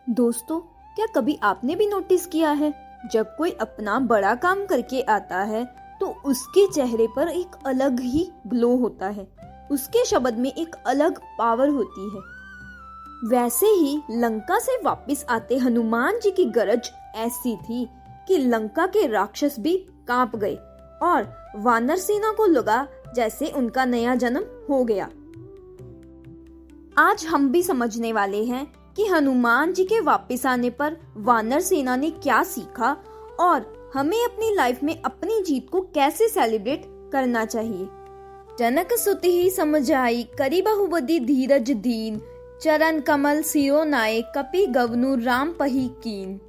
दोस्तों, क्या कभी आपने भी नोटिस किया है, जब कोई अपना बड़ा काम करके आता है तो उसके चेहरे पर एक अलग ही ग्लो होता है, उसके शब्द में एक अलग पावर होती है। वैसे ही लंका से वापस आते हनुमान जी की गरज ऐसी थी कि लंका के राक्षस भी कांप गए और वानर सेना को लगा जैसे उनका नया जन्म हो गया। आज हम भी समझने वाले हैं कि हनुमान जी के वापस आने पर वानर सेना ने क्या सीखा और हमें अपनी लाइफ में अपनी जीत को कैसे सेलिब्रेट करना चाहिए। जनक सुत ही समझाई, करी बहुबदी धीरज दीन, चरण कमल सिरो नाये, कपि गवनु राम पही कीन।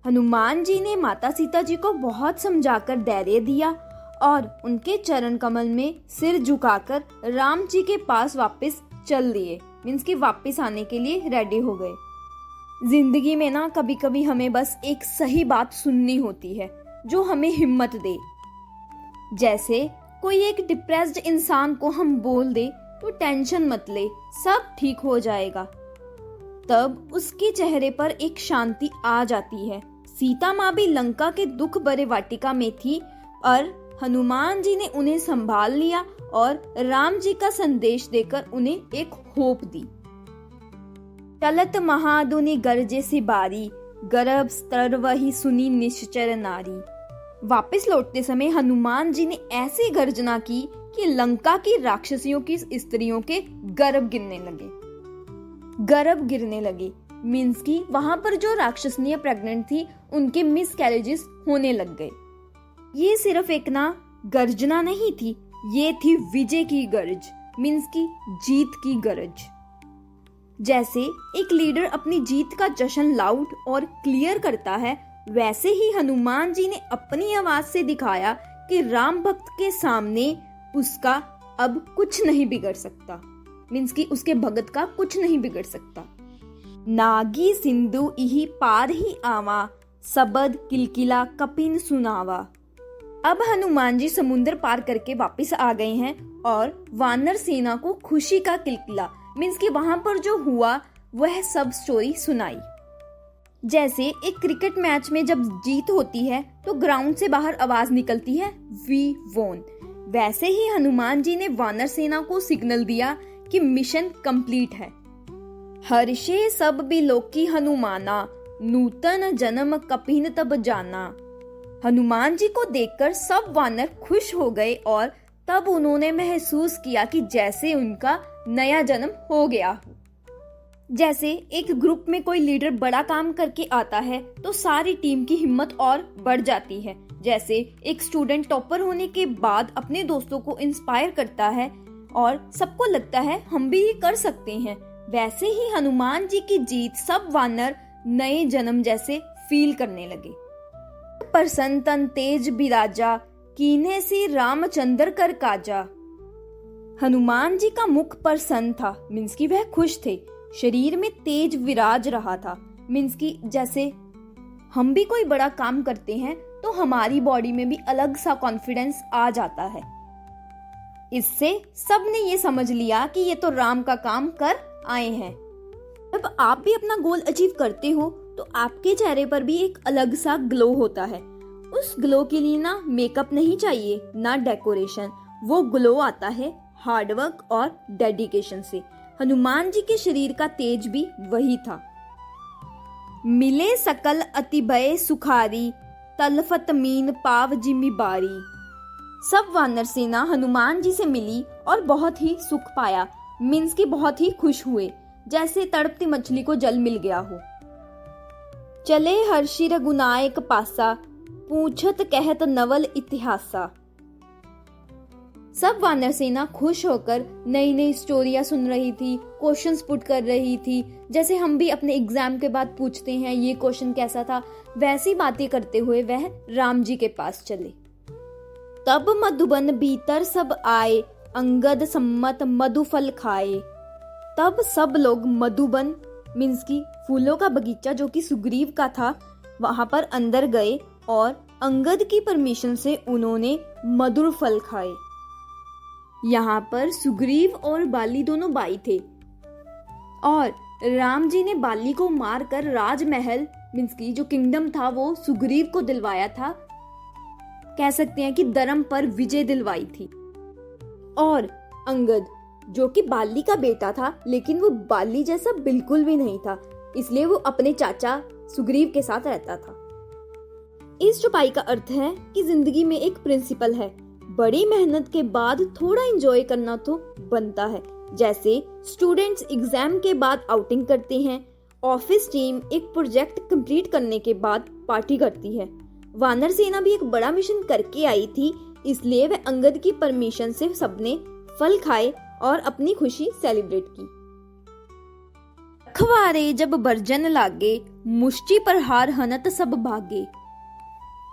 हनुमान जी ने माता सीता जी को बहुत समझाकर धैर्य दिया और उनके चरण कमल में सिर झुकाकर राम जी के पास वापस चल दिए, मीन्स कि वापस आने के लिए रेडी हो गए। जिंदगी में ना कभी कभी हमें बस एक सही बात सुननी होती है जो हमें हिम्मत दे। जैसे कोई एक डिप्रेस्ड इंसान को हम बोल दे तो टेंशन मत ले, सब ठीक हो जाएगा, तब उसके चेहरे पर एक शांति आ जाती है। सीता माँ भी लंका के दुख भरे वाटिका में थी और हनुमान जी ने उन्हें संभाल लिया और राम जी का संदेश देकर उन्हें एक होप दी। चलत महादुनि गरजे से बारी, गर्भ स्तर वही सुनी निश्चर नारी। वापस लौटते समय हनुमान जी ने ऐसी गर्जना की कि लंका की राक्षसियों की स्त्रियों के गर्भ गिरने लगे, मीन्स कि वहां पर जो राक्षसनियां प्रेग्नेंट थी उनके मिसकैरेजेस होने लग गए। ये सिर्फ एक ना गर्जना नहीं थी, ये थी विजय की गरज, मीन्स की जीत की गरज। जैसे एक लीडर अपनी जीत का जश्न लाउड और क्लियर करता है, वैसे ही हनुमान जी ने अपनी आवाज से दिखाया कि राम भक्त के सामने उसका अब कुछ नहीं बिगड़ सकता, मीन्स कि उसके भगत का कुछ नहीं बिगड़ सकता। नागी सिंधु इही पार ही आवा, सबद किलकिला कपिन सुनावा। अब हनुमान जी समुद्र पार करके वापस आ गए हैं और वानर सेना को खुशी का किलकिला, मीन्स कि वहां पर जो हुआ वह सब स्टोरी सुनाई। जैसे एक क्रिकेट मैच में जब जीत होती है तो ग्राउंड से बाहर आवाज निकलती है, वी वोन। वैसे ही हनुमान जी ने वानर सेना को सिग्नल दिया कि मिशन कंप्लीट है। हर्षे सब बिलोकी हनुमाना, नूतन जन्म कपिन तब जाना। हनुमान जी को देखकर सब वानर खुश हो गए और तब उन्होंने महसूस किया कि जैसे उनका नया जन्म हो गया हो। जैसे एक ग्रुप में कोई लीडर बड़ा काम करके आता है तो सारी टीम की हिम्मत और बढ़ जाती है। जैसे एक स्टूडेंट टॉपर होने के बाद अपने दोस्तों को इंस्पायर करता है और सबको लगता है हम भी ये कर सकते हैं, वैसे ही हनुमान जी की जीत सब वानर नए जन्म जैसे फील करने लगे। प्रसन्न तन तेज बिराजा, कीन्हे सी रामचंद्र कर काजा। हनुमान जी का मुख प्रसन्न था, मीन्स कि वह खुश थे, शरीर में तेज विराज रहा था, मीन्स कि जैसे हम भी कोई बड़ा काम करते हैं तो हमारी बॉडी में भी अलग सा कॉन्फिडेंस आ जाता है। इससे सबने ये समझ लिया कि ये तो राम का काम कर आए हैं। जब आप भी अपना गोल अचीव करते हो तो आपके चेहरे पर भी एक अलग सा ग्लो होता है। उस ग्लो के लिए ना मेकअप नहीं चाहिए, ना डेकोरेशन, वो ग्लो आता है हार्डवर्क और डेडिकेशन से। हनुमान जी के शरीर का तेज भी वही था। मिले सकल अतिभय सुखारी, तलफत मीन पाव जिम्मी बारी। सब वानर सेना हनुमान जी से मिली और बहुत ही सुख पाया, मीन्स कि बहुत ही खुश हुए, जैसे तड़पती मछली को जल मिल गया हो। चले हर्षि रघुनायक पासा, पूछत कहत नवल इतिहासा। सब वानर सेना खुश होकर नई नई स्टोरियां सुन रही थी, क्वेश्चंस पुट कर रही थी। जैसे हम भी अपने एग्जाम के बाद पूछते हैं ये क्वेश्चन कैसा था, वैसी बातें करते हुए वह राम जी के पास चले। तब मधुबन भीतर सब आए, अंगद सम्मत मधुफल खाए। तब सब लोग मधुबन, मीन्स की फूलों का बगीचा जो कि सुग्रीव का था, वहां पर अंदर गए और अंगद की परमिशन से उन्होंने मधुर फल खाए। यहाँ पर सुग्रीव और बाली दोनों भाई थे और राम जी ने बाली को मारकर राजमहल मींस की जो किंगडम था वो सुग्रीव को दिलवाया था। कह सकते हैं कि धर्म पर विजय दिलवाई थी। और अंगद जो कि बाली का बेटा था, लेकिन वो बाली जैसा बिल्कुल भी नहीं था, इसलिए वो अपने चाचा सुग्रीव के साथ रहता था। इस चौपाई का अर्थ है कि जिंदगी में एक प्रिंसिपल है, बड़ी मेहनत के बाद थोड़ा एंजॉय करना तो बनता है। जैसे स्टूडेंट्स एग्जाम के बाद आउटिंग करते हैं, ऑफिस टीम एक प्रोजेक्ट कंप्लीट करने के बाद पार्टी करती है। वानर सेना भी एक बड़ा मिशन करके आई थी, इसलिए वह अंगद की परमिशन से सबने फल खाए और अपनी खुशी सेलिब्रेट की। खवारे जब बरजन लागे, मुष्टि पर हार हनत सब भागे।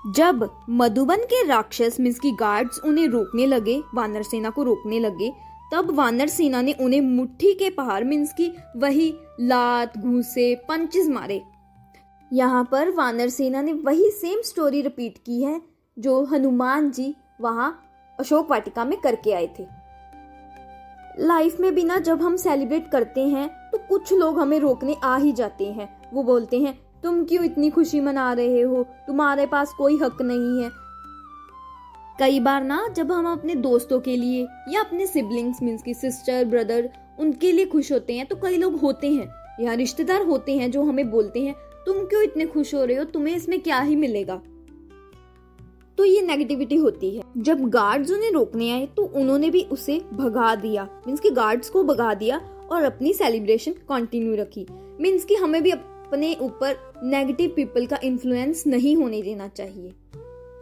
जब मधुबन के राक्षस मींस की गार्ड्स उन्हें रोकने लगे, वानर सेना को रोकने लगे, तब वानर सेना ने उन्हें मुट्ठी के पहाड़ मींस की वही लात घूसे पंचेस मारे। यहाँ पर वानर सेना ने वही सेम स्टोरी रिपीट की है जो हनुमान जी वहां अशोक वाटिका में करके आए थे। लाइफ में भी ना जब हम सेलिब्रेट करते हैं तो कुछ लोग हमें रोकने आ ही जाते हैं। वो बोलते हैं तुम क्यों इतनी खुशी मना रहे हो, तुम्हारे पास कोई हक नहीं है। कई बार ना जब हम अपने दोस्तों के लिए या अपने सिबलिंग्स मींस की सिस्टर ब्रदर उनके लिए खुश होते हैं, तो कई लोग होते हैं या रिश्तेदार होते हैं जो हमें बोलते हैं तुम क्यों इतने खुश हो रहे हो, तुम्हें इसमें क्या ही मिलेगा। तो ये नेगेटिविटी होती है। जब गार्ड्स उन्हें रोकने आए तो उन्होंने भी उसे भगा दिया, मींस की गार्ड्स को भगा दिया और अपनी सेलिब्रेशन कंटिन्यू रखी। मींस की हमें भी अपने ऊपर नेगेटिव पीपल का इन्फ्लुएंस नहीं होने देना चाहिए।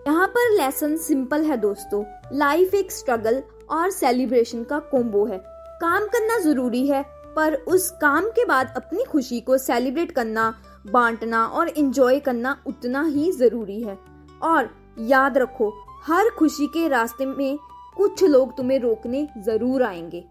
यहाँ पर लेसन सिंपल है दोस्तों, लाइफ एक स्ट्रगल और सेलिब्रेशन का कॉम्बो है। काम करना जरूरी है, पर उस काम के बाद अपनी खुशी को सेलिब्रेट करना, बांटना और एंजॉय करना उतना ही जरूरी है। और याद रखो, हर खुशी के रास्ते में कुछ लोग तुम्हें रोकने जरूर आएंगे,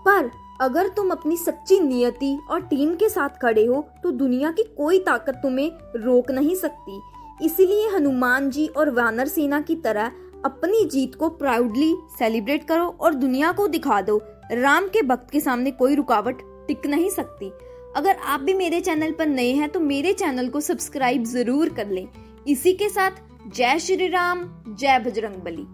पर अगर तुम अपनी सच्ची नियति और टीम के साथ खड़े हो तो दुनिया की कोई ताकत तुम्हें रोक नहीं सकती। इसीलिए हनुमान जी और वानर सेना की तरह अपनी जीत को प्राउडली सेलिब्रेट करो और दुनिया को दिखा दो, राम के भक्त के सामने कोई रुकावट टिक नहीं सकती। अगर आप भी मेरे चैनल पर नए हैं तो मेरे चैनल को सब्सक्राइब जरूर कर लें। इसी के साथ जय श्री राम, जय बजरंगबली।